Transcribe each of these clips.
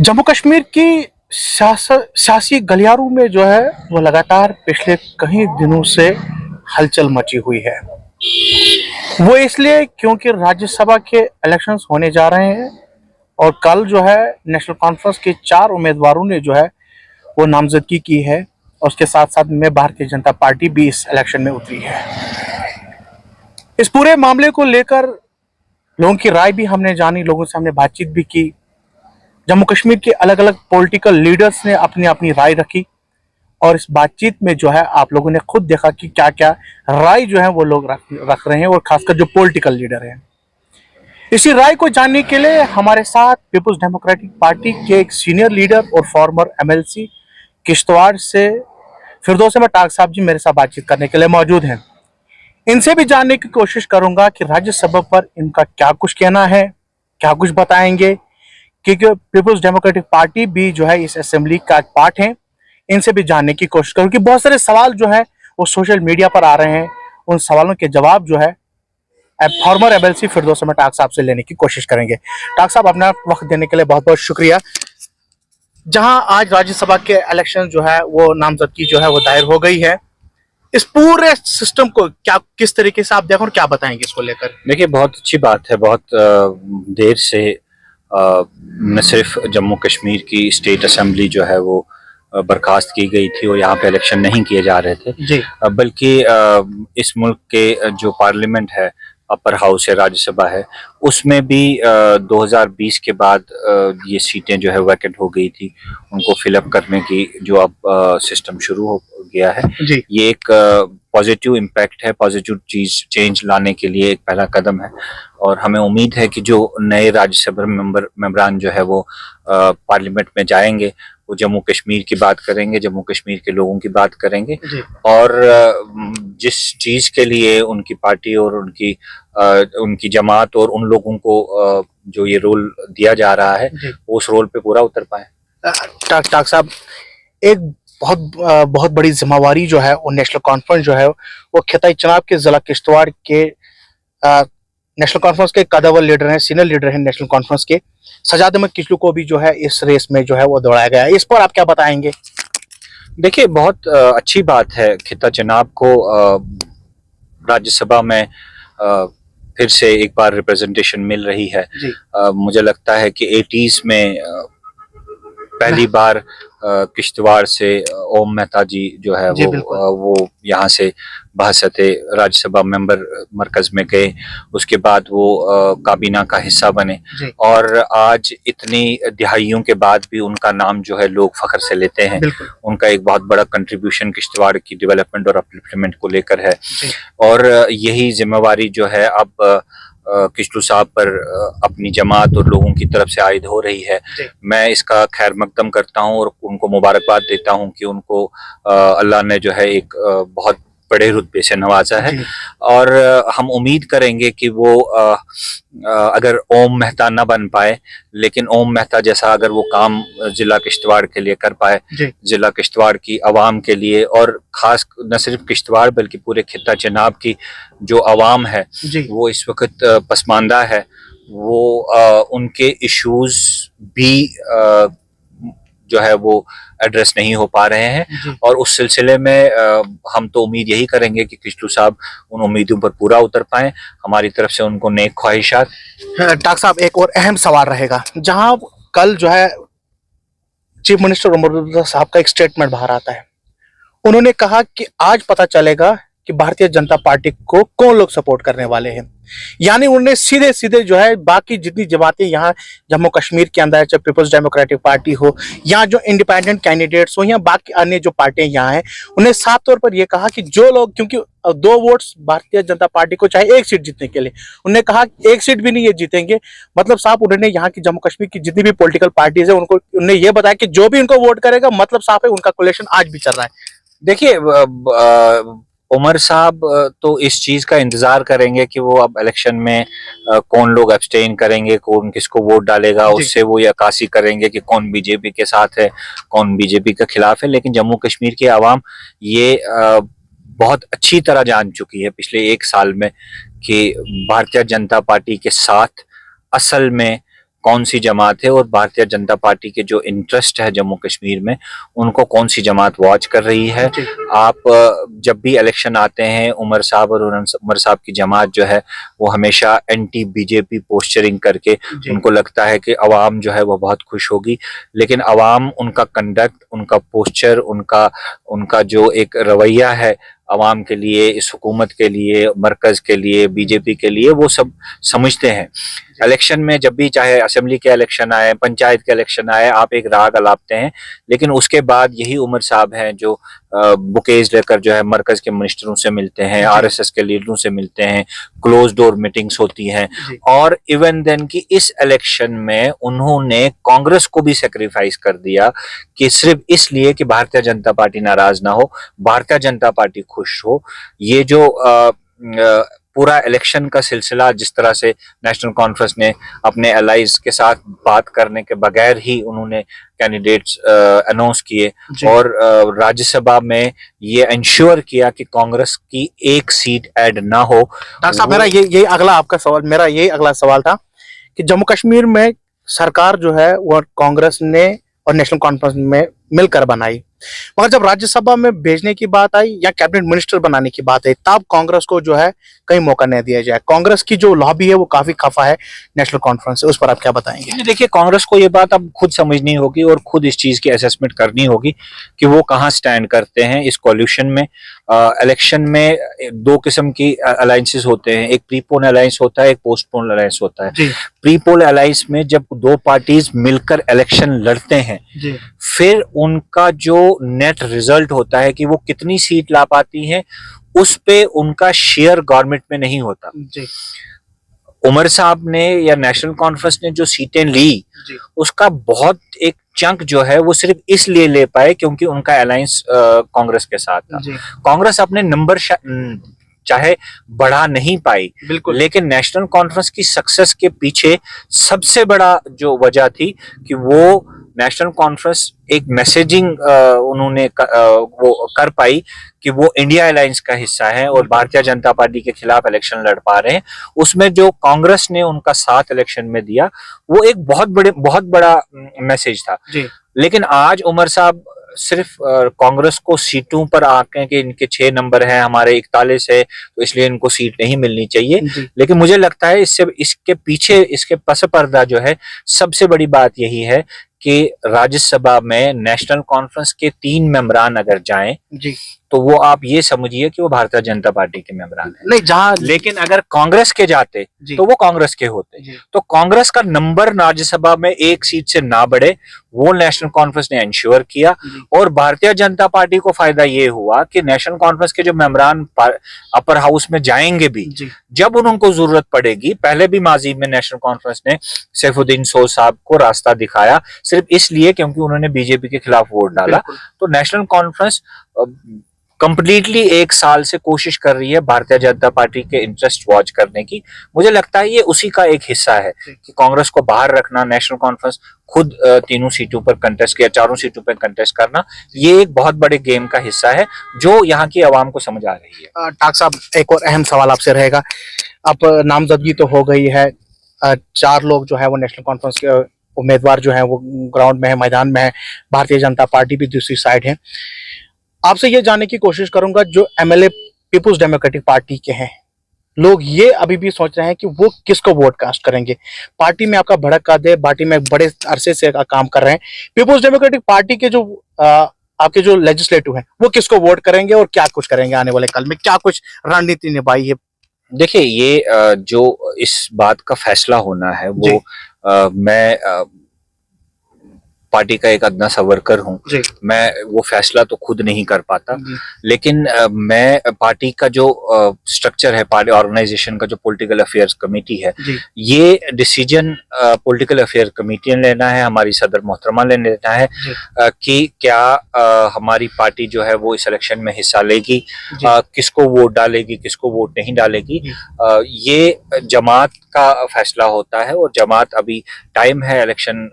जम्मू कश्मीर की सियासी गलियारों में जो है वो लगातार पिछले कई दिनों से हलचल मची हुई है। वो इसलिए क्योंकि राज्यसभा के इलेक्शंस होने जा रहे हैं और कल जो है नेशनल कॉन्फ्रेंस के 4 उम्मीदवारों ने जो है वो नामजदगी की है और उसके साथ साथ में भारतीय जनता पार्टी भी इस इलेक्शन में उतरी है। इस पूरे मामले को लेकर लोगों की राय भी हमने जानी, लोगों से हमने बातचीत भी की। जम्मू कश्मीर के अलग अलग पॉलिटिकल लीडर्स ने अपनी अपनी राय रखी और इस बातचीत में जो है आप लोगों ने खुद देखा कि क्या क्या राय जो है वो लोग रख रहे हैं और खासकर जो पॉलिटिकल लीडर हैं। इसी राय को जानने के लिए हमारे साथ पीपुल्स डेमोक्रेटिक पार्टी के एक सीनियर लीडर और फॉर्मर एमएलसी किश्तवाड़ से फिरदौस अहमद टाक साहब जी मेरे साथ बातचीत करने के लिए मौजूद हैं। इनसे भी जानने की कोशिश करूंगा कि राज्यसभा पर इनका क्या कुछ कहना है, क्या कुछ बताएंगे, क्योंकि पीपुल्स डेमोक्रेटिक पार्टी भी जो है इस असेंबली का एक पार्ट है। इनसे भी जानने की कोशिश करूँ कि बहुत सारे सवाल जो है वो सोशल मीडिया पर आ रहे हैं, उन सवालों के जवाब जो है फॉर्मर एमएलसी फिरदौस अहमद टाक साहब से लेने की कोशिश करेंगे। टाक साहब, अपना वक्त देने के लिए बहुत बहुत शुक्रिया। जहां आज राज्यसभा के इलेक्शन जो है वो नामजदगी जो है वो दायर हो गई है, इस पूरे सिस्टम को क्या किस तरीके से आप देखो और क्या बताएंगे इसको लेकर? देखिए, बहुत अच्छी बात है। बहुत देर से न सिर्फ जम्मू कश्मीर की स्टेट असेंबली जो है वो बर्खास्त की गई थी और यहाँ पे इलेक्शन नहीं किए जा रहे थे जी। बल्कि इस मुल्क के जो पार्लियामेंट है, अपर हाउस है, राज्यसभा है, उसमें भी 2020 के बाद ये सीटें जो है वैकेंट हो गई थी। उनको फिलअप करने की जो अब सिस्टम शुरू हो गया है, जी। ये एक पॉजिटिव इम्पैक्ट है, पॉजिटिव चीज चेंज लाने के लिए एक पहला कदम है। और हमें उम्मीद है कि जो नए राज्यसभा मेंबरान जो है वो पार्लियामेंट में जाएंगे, वो जम्मू कश्मीर की बात करेंगे, जम्मू कश्मीर के लोगों की बात करेंगे जी। और जिस चीज के लिए उनकी पार्टी और उनकी जमात और उन लोगों को जो ये रोल दिया जा रहा है, वो उस रोल पे पूरा उतर पाए। टाक साहब, एक बहुत बड़ी जिम्मेवारी जो है वो नेशनल कॉन्फ्रेंस जो है वो खिताई चुनाव के जिला किश्तवाड़ के नेशनल कॉन्फ्रेंस के कदावर लीडर हैं, सीनियर लीडर हैं नेशनल कॉन्फ्रेंस के सजाद अहमद किचलू को भी जो है इस रेस में जो है वो दौड़ाया गया है। इस पर आप क्या बताएंगे? देखिए, बहुत अच्छी बात है। खिता चुनाव को राज्यसभा में फिर से एक बार रिप्रेजेंटेशन मिल रही है। मुझे लगता है कि 80s में पहली बार किश्तवाड़ से ओम मेहता जी जो है वो यहाँ से बहसते राज्यसभा मेंबर मरकज में गए। उसके बाद वो काबीना का हिस्सा बने और आज इतनी दिहाइयों के बाद भी उनका नाम जो है लोग फख्र से लेते हैं। उनका एक बहुत बड़ा कंट्रीब्यूशन किश्तवाड़ की डेवलपमेंट और अपलिफ्टमेंट को लेकर है और यही जिम्मेवारी जो है अब किचलू साहब पर अपनी जमात और लोगों की तरफ से आयद हो रही है। मैं इसका खैर मकदम करता हूं और उनको मुबारकबाद देता हूं कि उनको अल्लाह ने जो है एक बहुत बड़े रुतबे से नवाजा है और हम उम्मीद करेंगे कि वो अगर ओम मेहता न बन पाए, लेकिन ओम मेहता जैसा अगर वो काम जिला किश्तवाड़ के लिए कर पाए, जिला किश्तवाड़ की आवाम के लिए और खास न सिर्फ किश्तवाड़ बल्कि पूरे खित्ता चनाब की जो आवाम है वो इस वक्त पसमानदा है, वो उनके इश्यूज भी जो है वो एड्रेस नहीं हो पा रहे हैं और उस सिलसिले में हम तो उम्मीद यही करेंगे कि किचलू साहब उन उम्मीदों पर पूरा उतर पाए। हमारी तरफ से उनको नेक ख्वाहिशात। डॉक्टर साहब, एक और अहम सवाल रहेगा, जहां कल जो है चीफ मिनिस्टर उमर अब्दुल्ला साहब का एक स्टेटमेंट बाहर आता है। उन्होंने कहा कि आज पता चलेगा कि भारतीय जनता पार्टी को कौन लोग सपोर्ट करने वाले हैं। यानी उन्होंने सीधे सीधे जो है बाकी जितनी जमातें यहाँ जम्मू कश्मीर के अंदर है, चाहे पीपल्स डेमोक्रेटिक पार्टी हो या जो इंडिपेंडेंट कैंडिडेट्स हो या बाकी अन्य जो पार्टियां यहाँ हैं, उन्हें साफ तौर पर यह कहा कि जो लोग, क्योंकि 2 वोट्स भारतीय जनता पार्टी को चाहे 1 सीट जीतने के लिए, उन्होंने कहा 1 सीट भी नहीं ये जीतेंगे। मतलब साफ उन्होंने यहाँ की जम्मू कश्मीर की जितनी भी पॉलिटिकल पार्टीज है उनको उन्हें यह बताया कि जो भी उनको वोट करेगा, मतलब साफ है उनका कोलेशन आज भी चल रहा है। देखिए, उमर साहब तो इस चीज का इंतजार करेंगे कि वो अब इलेक्शन में कौन लोग एब्सटेन करेंगे, कौन किसको वोट डालेगा, उससे वो ये अक्कासी करेंगे कि कौन बीजेपी के साथ है, कौन बीजेपी के खिलाफ है। लेकिन जम्मू कश्मीर की आवाम ये बहुत अच्छी तरह जान चुकी है पिछले 1 साल में कि भारतीय जनता पार्टी के साथ असल में कौन सी जमात है और भारतीय जनता पार्टी के जो इंटरेस्ट है जम्मू कश्मीर में उनको कौन सी जमात वॉच कर रही है। आप जब भी इलेक्शन आते हैं उमर साहब और उमर साहब की जमात जो है वो हमेशा एंटी बीजेपी पोस्चरिंग करके उनको लगता है कि अवाम जो है वो बहुत खुश होगी, लेकिन अवाम उनका कंडक्ट, उनका पोस्चर, उनका जो एक रवैया है अवाम के लिए, इस हुकूमत के लिए, मरकज के लिए, बीजेपी के लिए, वो सब समझते हैं। इलेक्शन में जब भी चाहे असेंबली के इलेक्शन आए, पंचायत के इलेक्शन आए, आप एक राग अलापते हैं, लेकिन उसके बाद यही उमर साहब हैं जो बुकेज लेकर जो है मरकज के मिनिस्टरों से मिलते हैं, आरएसएस के लीडरों से मिलते हैं, क्लोज डोर मीटिंग्स होती हैं। और इवन देन की इस इलेक्शन में उन्होंने कांग्रेस को भी सेक्रीफाइस कर दिया कि सिर्फ इसलिए कि भारतीय जनता पार्टी नाराज ना हो, भारतीय जनता पार्टी खुश हो। ये जो पूरा इलेक्शन का सिलसिला जिस तरह से नेशनल कॉन्फ्रेंस ने अपने एलाइज के साथ बात करने के बगैर ही उन्होंने कैंडिडेट्स अनाउंस किए और राज्यसभा में ये इंश्योर किया कि कांग्रेस की एक सीट ऐड ना हो। डॉक्टर साहब, मेरा ये अगला आपका सवाल, मेरा यही अगला सवाल था कि जम्मू कश्मीर में सरकार जो है वो कांग्रेस ने और नेशनल कॉन्फ्रेंस में मिलकर बनाई, मगर जब राज्यसभा में भेजने की बात आई या कैबिनेट मिनिस्टर बनाने की बात आई तब कांग्रेस को जो है कहीं मौका नहीं दिया जाए। कांग्रेस की जो लॉबी है वो काफी खफा है नेशनल कॉन्फ्रेंस से, उस पर आप क्या बताएंगे? देखिए, कांग्रेस को ये बात अब खुद समझनी होगी और खुद इस चीज की असेसमेंट करनी होगी कि वो कहाँ स्टैंड करते हैं इस कोल्यूशन में। इलेक्शन में दो किस्म की अलायंसेस होते हैं, एक प्रीपोल अलायंस होता है, एक पोस्टपोन अलायंस होता है। प्रीपोल अलायंस में जब दो पार्टीज मिलकर इलेक्शन लड़ते हैं फिर उनका जो नेट रिजल्ट होता है कि वो कितनी सीट ला पाती हैं उस पे उनका शेयर गवर्नमेंट में नहीं होता। उमर साहब ने या नेशनल कॉन्फ्रेंस ने जो सीटें ली उसका बहुत एक चंक जो है वो सिर्फ इसलिए ले पाए क्योंकि उनका अलायंस कांग्रेस के साथ था। कांग्रेस अपने नंबर चाहे बढ़ा नहीं पाई, लेकिन नेशनल कॉन्फ्रेंस की सक्सेस के पीछे सबसे बड़ा जो वजह थी कि वो नेशनल कॉन्फ्रेंस एक मैसेजिंग उन्होंने वो कर पाई कि वो इंडिया अलायंस का हिस्सा है और भारतीय जनता पार्टी के खिलाफ इलेक्शन लड़ पा रहे हैं। उसमें जो कांग्रेस ने उनका साथ इलेक्शन में दिया वो एक बहुत बड़ा मैसेज था। लेकिन आज उमर साहब सिर्फ कांग्रेस को सीटों पर आके कि इनके 6 नंबर हैं, हमारे 41 है, तो इसलिए इनको सीट नहीं मिलनी चाहिए। लेकिन मुझे लगता है इसके पीछे, इसके पस पर्दा जो है सबसे बड़ी बात यही है कि राज्यसभा में नेशनल कॉन्फ्रेंस के 3 मेंबरान अगर जाएं तो वो आप ये समझिए कि वो भारतीय जनता पार्टी के मेंबरान है। नहीं, जहां लेकिन अगर कांग्रेस के जाते तो वो कांग्रेस के होते। तो कांग्रेस का नंबर राज्यसभा में एक सीट से ना बढ़े वो नेशनल कॉन्फ्रेंस ने इंश्योर किया और भारतीय जनता पार्टी को फायदा ये हुआ कि नेशनल कॉन्फ्रेंस के जो मेंबरान अपर हाउस में जाएंगे भी जब उनको जरूरत पड़ेगी, पहले भी माजी में नेशनल कॉन्फ्रेंस ने सैफुद्दीन सोज साहब को रास्ता दिखाया सिर्फ इसलिए क्योंकि उन्होंने बीजेपी के खिलाफ वोट डाला। तो नेशनल कॉन्फ्रेंस कंप्लीटली 1 साल से कोशिश कर रही है भारतीय जनता पार्टी के इंटरेस्ट वॉच करने की। मुझे लगता है ये उसी का एक हिस्सा है कि कांग्रेस को बाहर रखना, नेशनल कॉन्फ्रेंस खुद 3 सीटों पर कंटेस्ट किया, 4 सीटों पर कंटेस्ट करना, ये एक बहुत बड़े गेम का हिस्सा है जो यहाँ की आवाम को समझ आ रही है। डॉक्टर साहब, एक और अहम सवाल आपसे रहेगा। अब नामजदगी तो हो गई है, 4 लोग जो है वो नेशनल कॉन्फ्रेंस के उम्मीदवार जो है वो ग्राउंड में है, मैदान में है, भारतीय जनता पार्टी भी दूसरी साइड है। आपसे ये जानने की कोशिश करूंगा, जो एमएलए पीपुल्स डेमोक्रेटिक पार्टी के हैं, लोग ये अभी भी सोच रहे हैं कि वो किसको वोट कास्ट करेंगे। पार्टी में आपका भड़का दे, पार्टी में बड़े अरसे से काम कर रहे हैं, पीपुल्स डेमोक्रेटिक पार्टी के जो आपके जो लेजिस्लेटिव हैं वो किसको वोट करेंगे और क्या कुछ करेंगे आने वाले कल में, क्या कुछ रणनीति निभाई है? देखिए, ये जो इस बात का फैसला होना है वो मैं पार्टी का एक अदना सा वर्कर हूँ, मैं वो फैसला तो खुद नहीं कर पाता, लेकिन मैं पार्टी का जो स्ट्रक्चर है, पार्टी ऑर्गेनाइजेशन का जो पॉलिटिकल अफेयर्स कमेटी है, ये डिसीजन पॉलिटिकल अफेयर कमेटी ने लेना है, हमारी सदर मोहतरमा ने लेना है कि क्या हमारी पार्टी जो है वो इस इलेक्शन में हिस्सा लेगी, किसको वोट डालेगी, किसको वोट नहीं डालेगी। ये जमात का फैसला होता है और जमात अभी टाइम है, इलेक्शन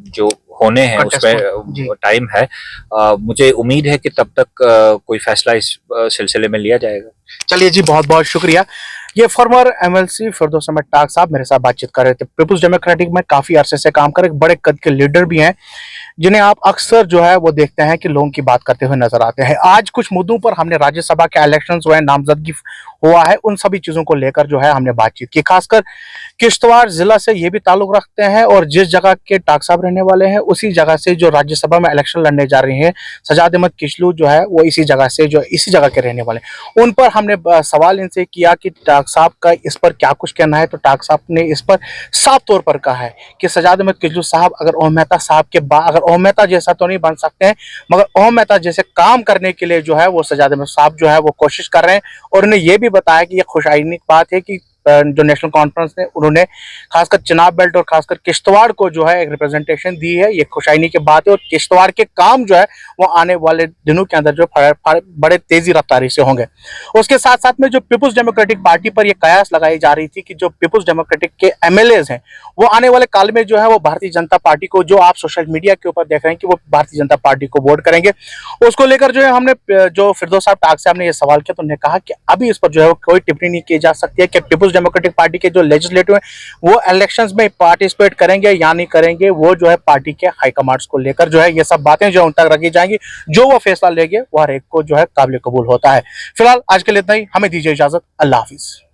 जो होने हैं उसमें टाइम है। मुझे उम्मीद है कि तब तक कोई फैसला इस सिलसिले में लिया जाएगा। चलिए जी, बहुत बहुत शुक्रिया। ये फॉर्मर एमएलसी फिरदौस अहमद टाक साहब मेरे साथ बातचीत कर रहे थे। पीपुल्स डेमोक्रेटिक में काफी अरसे से काम कर एक बड़े कद के लीडर भी हैं, जिन्हें आप अक्सर जो है वो देखते हैं कि लोगों की बात करते हुए नजर आते हैं। आज कुछ मुद्दों पर हमने राज्यसभा के इलेक्शंस हुए, नामजदगी हुआ है, उन सभी चीजों को लेकर जो है हमने बातचीत की। खासकर किश्तवाड़ जिला से ये भी ताल्लुक रखते हैं और जिस जगह के टाक साहब रहने वाले हैं उसी जगह से जो राज्यसभा में इलेक्शन लड़ने जा रहे हैं सजाद अहमद किचलू जो है वो इसी जगह से जो इसी जगह के रहने वाले हैं। उन पर हमने सवाल इनसे किया कि टाक साहब का इस पर क्या कुछ कहना है, तो टाक साहब ने इस पर साफ तौर पर कहा है कि सजाद अहमद किचलू साहब अगर ओम मेहता साहब के बाद अगर ओम मेहता जैसा तो नहीं बन सकते हैं, मगर ओम मेहता जैसे काम करने के लिए जो है वो सजाद अहमद साहब जो है वो कोशिश कर रहे हैं। और उन्हें यह भी बताया कि यह खुशाइनी की बात है कि जो नेशनल कॉन्फ्रेंस ने उन्होंने खासकर चिनाब बेल्ट और खासकर किश्तवाड़ को जो है एक रिप्रेजेंटेशन दी है। ये खुशाइनी की बात है और किश्तवाड़ के काम जो है वो आने वाले दिनों के अंदर जो बड़े तेजी रफ्तारी से होंगे। उसके साथ साथ में जो पीपुल्स डेमोक्रेटिक पार्टी पर यह कयास लगाई जा रही थी कि जो पीपुल्स डेमोक्रेटिक के एमएलएज हैं वो आने वाले काल में जो है वो भारतीय जनता पार्टी को, जो आप सोशल मीडिया के ऊपर देख रहे हैं कि वो भारतीय जनता पार्टी को वोट करेंगे, उसको लेकर जो है हमने जो फिरदौस साहब टाक साहब ने ये सवाल किया तो उन्होंने कहा कि अभी इस पर जो है कोई टिप्पणी नहीं की जा सकती है कि पीपुल्स डेमोक्रेटिक पार्टी के जो लेजिस्लेटिव है वो इलेक्शंस में पार्टिसिपेट करेंगे या नहीं करेंगे, वो जो है पार्टी के हाईकमांड्स को लेकर जो है ये सब बातें जो उन तक रखी जाएंगी। जो वो फैसला लेंगे वो हर एक को जो है काबिल कबूल होता है। फिलहाल आज के लिए इतना ही, हमें दीजिए इजाजत। अल्लाह हाफिज।